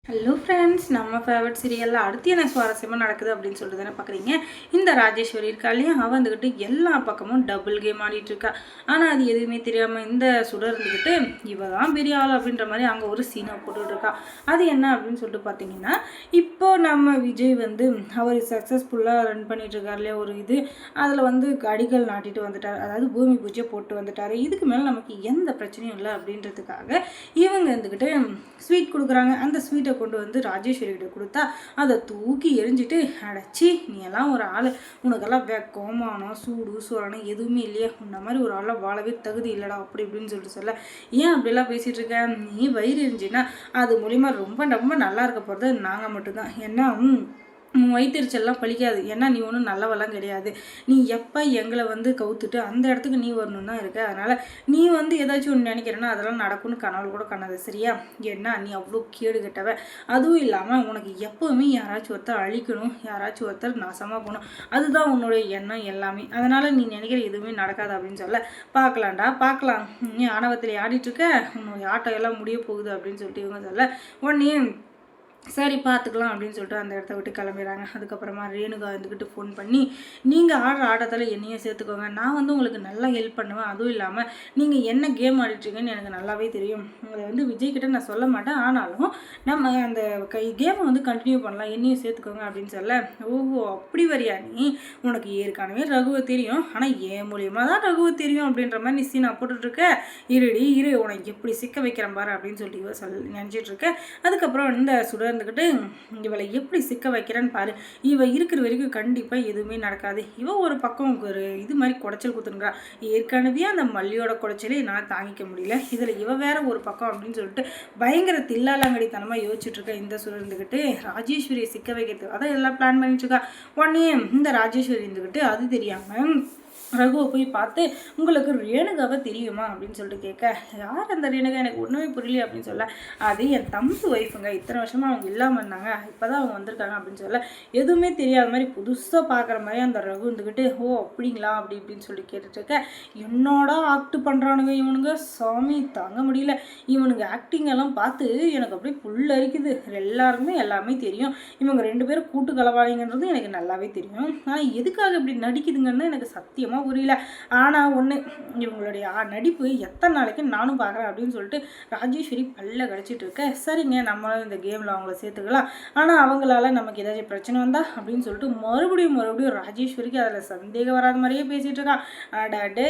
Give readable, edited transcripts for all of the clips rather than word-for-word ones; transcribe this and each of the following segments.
Hello friends, நம்ம favourite சீரியலில் அடுத்து என்ன சுவாரஸ்யமாக நடக்குது அப்படின்னு சொல்லிட்டு தானே பார்க்குறீங்க. இந்த ராஜேஸ்வரி இருக்காளையே, அவள் வந்துக்கிட்டு எல்லா பக்கமும் டபுள் கேம் ஆடிட்டுருக்கா. ஆனால் அது எதுவுமே தெரியாமல் இந்த சுடர் இருந்துக்கிட்டு இவ தான் பெரிய ஆள் அப்படின்ற மாதிரி அங்கே ஒரு சீனை போட்டுட்ருக்கா. அது என்ன அப்படின்னு சொல்லிட்டு பார்த்தீங்கன்னா, இப்போ நம்ம விஜய் வந்து அவர் சக்ஸஸ்ஃபுல்லாக ரன் பண்ணிகிட்ருக்கார் இல்லையா ஒரு இது, அதில் வந்து அடிக்கல் நாட்டிட்டு வந்துட்டார், அதாவது பூமி பூஜை போட்டு வந்துட்டார். இதுக்கு மேலே நமக்கு எந்த பிரச்சனையும் இல்லை அப்படின்றதுக்காக இவங்க வந்துக்கிட்டு ஸ்வீட் கொடுக்குறாங்க. அந்த ஸ்வீட்டை கொண்டு வந்து ராஜேஸ்வரிகிட்ட கொடுத்தா அதை தூக்கி எரிஞ்சிட்டு, அடைச்சி நீ எல்லாம் ஒரு ஆள், உனக்கெல்லாம் கோமானம் சூடு சூறானம் எதுவுமே இல்லையா, உன்ன மாதிரி ஒரு ஆளை வாழவே தகுதி இல்லைடா அப்படி இப்படின்னு சொல்லிட்டு சொல்ல, ஏன் அப்படிலாம் பேசிகிட்டு இருக்க, நீ வயிறு எரிஞ்சின்னா அது மூலிமா ரொம்ப ரொம்ப நல்லா இருக்க போகிறது நாங்கள் மட்டும்தான். ஏன்னா வயிற்றுச்சல்லாம் பழிக்காது. ஏன்னா நீ ஒன்றும் நல்லவெல்லாம் கிடையாது. நீ எப்போ எங்களை வந்து கவுத்துட்டு அந்த இடத்துக்கு நீ வரணும்னு தான் இருக்க. அதனால் நீ வந்து ஏதாச்சும் ஒன்று நினைக்கிறேன்னா அதெல்லாம் நடக்கும்னு கனவு கூட காணாது, சரியா? ஏன்னா நீ அவ்வளோ கேடு கெட்டவ. அதுவும் இல்லாமல் உனக்கு எப்போவுமே யாராச்சும் ஒருத்தர் அழிக்கணும், யாராச்சும் ஒருத்தர் நாசமாக போகணும், அதுதான் உன்னுடைய எண்ணம் எல்லாமே. அதனால் நீ நினைக்கிற எதுவுமே நடக்காது அப்படின்னு சொல்ல, பார்க்கலாம்டா பார்க்கலாம், நீ ஆணவத்தில் ஆடிட்டுருக்க, உன்னுடைய ஆட்டம் எல்லாம் முடிய போகுது அப்படின்னு சொல்லிட்டு இவங்க சொல்ல, உடனே சரி பார்த்துக்கலாம் அப்படின்னு சொல்லிட்டு அந்த இடத்த விட்டு கிளம்பிடுறாங்க. அதுக்கப்புறமா ரேணுகா வந்துக்கிட்டு ஃபோன் பண்ணி, நீங்கள் ஆடுற ஆட்டத்தில் என்னையும் சேர்த்துக்கோங்க, நான் வந்து உங்களுக்கு நல்லா ஹெல்ப் பண்ணுவேன். அதுவும் இல்லாமல் நீங்கள் என்ன கேம் ஆடிட்டுருக்கீங்கன்னு எனக்கு நல்லாவே தெரியும். உங்களை வந்து விஜய்கிட்ட நான் சொல்ல மாட்டேன், ஆனாலும் நம்ம அந்த கேமை வந்து கண்டினியூ பண்ணலாம், என்னையும் சேர்த்துக்கோங்க அப்படின்னு சொல்ல, ஓஹோ அப்படி வரியா நீ, உனக்கு ஏற்கனவே ரகுவை தெரியும், ஆனால் ஏன் மூலியமாக தான் ரகுவை தெரியும் அப்படின்ற மாதிரி நீ சீனா போட்டுட்ருக்க, இருடி இரு உனக்கு எப்படி சிக்க வைக்கிறேன் பாரு அப்படின்னு சொல்லிட்டு இவ நினச்சிட்ருக்க. அதுக்கப்புறம் இந்த சுடர் இருந்துக்கிட்டு, இவளை எப்படி சிக்க வைக்கிறேன்னு பாரு, இவ இருக்கிற வரைக்கும் கண்டிப்பாக எதுவுமே நடக்காது. இவ ஒரு பக்கம் ஒரு இது மாதிரி குடைச்சல் குத்துனுங்கிறா, ஏற்கனவே அந்த மல்லியோட குடைச்சலே என்னால் தாங்கிக்க முடியல, இதில் இவ வேற ஒரு பக்கம் அப்படின்னு சொல்லிட்டு பயங்கர தில்லாலங்கடித்தனமாக யோசிச்சுட்டு இருக்க. இந்த சுடர் இருந்துக்கிட்டு ராஜேஸ்வரியை சிக்க வைக்கிறதுக்கு அதான் எல்லாம் பிளான் பண்ணிட்டு இருக்கா. உடனே இந்த ராஜேஸ்வரி இருந்துக்கிட்டு அது தெரியாமல் ரகுவை போய் பார்த்து, உங்களுக்கு ரேணுகாவை தெரியுமா அப்படின்னு சொல்லிட்டு கேட்க, யார் அந்த ரேணுகா, எனக்கு ஒன்றுமே புரியல அப்படின்னு சொல்ல, அது என் தம்பி ஒய்ஃபுங்க, இத்தனை வருஷமாக அவங்க இல்லாமல் இருந்தாங்க, இப்போ தான் அவங்க வந்திருக்காங்க அப்படின்னு சொல்ல, எதுவுமே தெரியாத மாதிரி புதுசாக பார்க்குற மாதிரி அந்த ரகு வந்துக்கிட்டு, ஓ அப்படிங்களா அப்படி இப்படின்னு சொல்லி கேட்டுட்ருக்க. என்னோட ஆக்ட் பண்ணுறானுங்க இவனுங்க, சாமி தாங்க முடியல, இவனுங்க ஆக்டிங் எல்லாம் பார்த்து எனக்கு அப்படியே புல் அரிக்குது. எல்லாருக்குமே எல்லாமே தெரியும், இவங்க ரெண்டு பேரும் கூட்டு கலவாளிங்கன்றது எனக்கு நல்லாவே தெரியும், ஆனால் எதுக்காக இப்படி நடிக்குதுங்கன்னு எனக்கு சத்தியமாக புரியல. ஆனால் ஒன்று, இவங்களுடைய நடிப்பு எத்தனை நாளைக்கு நானும் பார்க்குறேன் அப்படின்னு சொல்லிட்டு ராஜேஸ்வரி பல்ல கடிச்சிட்டு இருக்க. சரிங்க நம்மளும் இந்த கேமில் அவங்கள சேர்த்துக்கலாம், ஆனால் அவங்களால நமக்கு ஏதாச்சும் பிரச்சனை வந்தா அப்படின்னு சொல்லிட்டு மறுபடியும் ராஜேஸ்வரிக்கு அதில் சந்தேகம் வராத மாதிரியே பேசிகிட்டு இருக்கான். அடே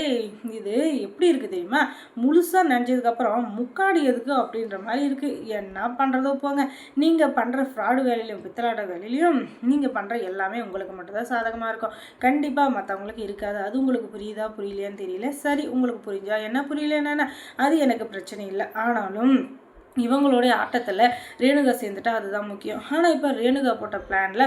இது எப்படி இருக்குது தெரியுமா, முழுசாக நினச்சதுக்கப்புறம் முக்காடி எதுக்கு அப்படின்ற மாதிரி இருக்குது. என்ன பண்ணுறதோ போங்க, நீங்கள் பண்ணுற ஃப்ராடு வேலையிலையும் பித்தலாட்ட வேலையிலையும் நீங்கள் பண்ணுற எல்லாமே உங்களுக்கு மட்டும்தான் சாதகமாக இருக்கும், கண்டிப்பாக மற்றவங்களுக்கு இருக்காது. அது உங்களுக்கு புரியுதா புரியலையான்னு தெரியல, சரி உங்களுக்கு புரிஞ்சா என்ன புரியல என்னென்ன அது எனக்கு பிரச்சனை இல்லை, ஆனாலும் இவங்களுடைய ஆட்டத்தில் ரேணுகா சேர்ந்துட்டா அதுதான் முக்கியம். ஆனால் இப்போ ரேணுகா போட்ட பிளானில்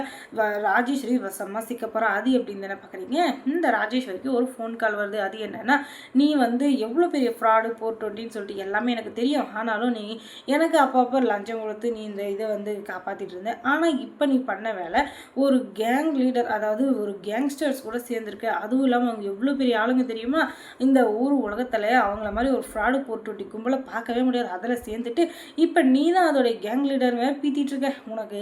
ராஜேஸ்வரி வசமாக சிக்க போகிறா. அது எப்படின்னு தானே பார்க்குறீங்க. இந்த ராஜேஸ்வரிக்கு ஒரு ஃபோன் கால் வருது. அது என்னென்னா, நீ வந்து எவ்வளோ பெரிய ஃப்ராடு 420 சொல்லிட்டு எல்லாமே எனக்கு தெரியும், ஆனாலும் நீ எனக்கு அப்பப்போ லஞ்சம் கொடுத்து நீ இந்த இதை வந்து காப்பாற்றிட்டு இருந்த, ஆனால் இப்போ நீ பண்ண வேலை ஒரு கேங் லீடர், அதாவது ஒரு கேங்ஸ்டர்ஸ் கூட சேர்ந்துருக்கு, அதுவும் இல்லாமல் அவங்க எவ்வளோ பெரிய ஆளுங்க தெரியுமா, இந்த ஊர் உலகத்தில் அவங்கள மாதிரி ஒரு ஃப்ராடு 420 கும்பலை பார்க்கவே முடியாது, அதில் சேர்ந்துட்டு இப்போ நீ தான் அதோடைய கேங் லீடர் வேறு பீத்திட்டு இருக்க, உனக்கு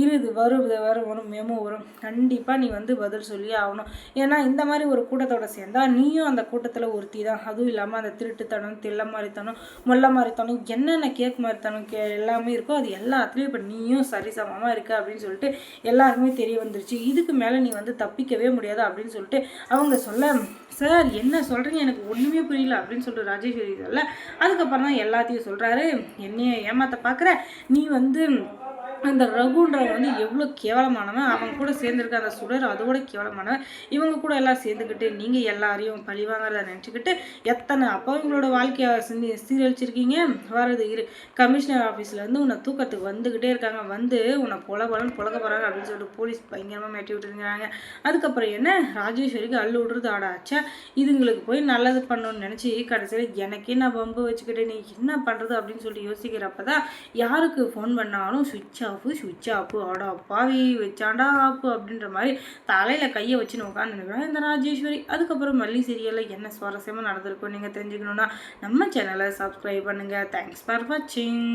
இது வரும் மெமோ வரும், கண்டிப்பாக நீ வந்து பதில் சொல்லி ஆகணும். ஏன்னா இந்த மாதிரி ஒரு கூட்டத்தோட சேர்ந்தா நீயும் அந்த கூட்டத்தில் ஒருத்தி தான். அதுவும் இல்லாமல் அந்த திருட்டுத்தனம், தில்ல மாதிரித்தனம், மொல்ல மாதிரித்தனம், என்னென்ன கேக் மாதிரித்தனம் எல்லாமே இருக்கோ அது எல்லாத்துலேயும் இப்போ நீயும் சரிசமமாக இருக்க அப்படின்னு சொல்லிட்டு எல்லாருக்குமே தெரிய வந்துருச்சு. இதுக்கு மேலே நீ வந்து தப்பிக்கவே முடியாது அப்படின்னு சொல்லிட்டு அவங்க சொல்ல, சார் என்ன சொல்கிறீங்க எனக்கு ஒன்றுமே புரியல அப்படின்னு சொல்லிட்டு ராஜேஸ்வரி சொல்ல, அதுக்கப்புறம் தான் எல்லாத்தையும் சொல்கிறாரு. என்னைய ஏமாற்ற பார்க்குற, நீ வந்து அந்த ரகுன்றவன் வந்து எவ்வளோ கேவலமானவன், அவங்க கூட சேர்ந்துருக்க அந்த சுடர் அதோட கேவலமானவன், இவங்க கூட எல்லாம் சேர்ந்துக்கிட்டு நீங்கள் எல்லாரையும் பழிவாங்கிறத நினச்சிக்கிட்டு எத்தனை அப்போ இவங்களோட வாழ்க்கையை சீரழிச்சிருக்கீங்க. வரது இரு, கமிஷனர் ஆஃபீஸ்லேருந்து உன்னை தூக்கத்துக்கு வந்துக்கிட்டே இருக்காங்க, வந்து உன்னை பொலன்னு புழக்க போகிறாங்க அப்படின்னு சொல்லிட்டு போலீஸ் பயங்கரமாக மாட்டி விட்டுருங்கிறாங்க. அதுக்கப்புறம் என்ன, ராஜேஸ்வரிக்கு அள்ளு விடுறது ஆடாச்சா, இதுங்களுக்கு போய் நல்லது பண்ணணும்னு நினச்சி கடைசியில் எனக்கே நான் பம்பு வச்சுக்கிட்டு நீ என்ன பண்ணுறது அப்படின்னு சொல்லிட்டு யோசிக்கிறப்ப தான் யாருக்கு ஃபோன் பண்ணாலும் சுவிட்ச் ஆஃப் ஆடா பாவி வச்சாண்டா ஆப்பு அப்படின்ற மாதிரி தலையில் கையை வச்சுன்னு உட்காந்துருக்குறாங்க இந்த ராஜேஸ்வரி. அதுக்கப்புறம் மல்லி சீரியலில் என்ன சுவாரஸ்யமாக நடந்திருக்கும் நீங்கள் தெரிஞ்சுக்கணுன்னா நம்ம சேனலை சப்ஸ்கிரைப் பண்ணுங்கள். தேங்க்ஸ் ஃபார் வாட்சிங்.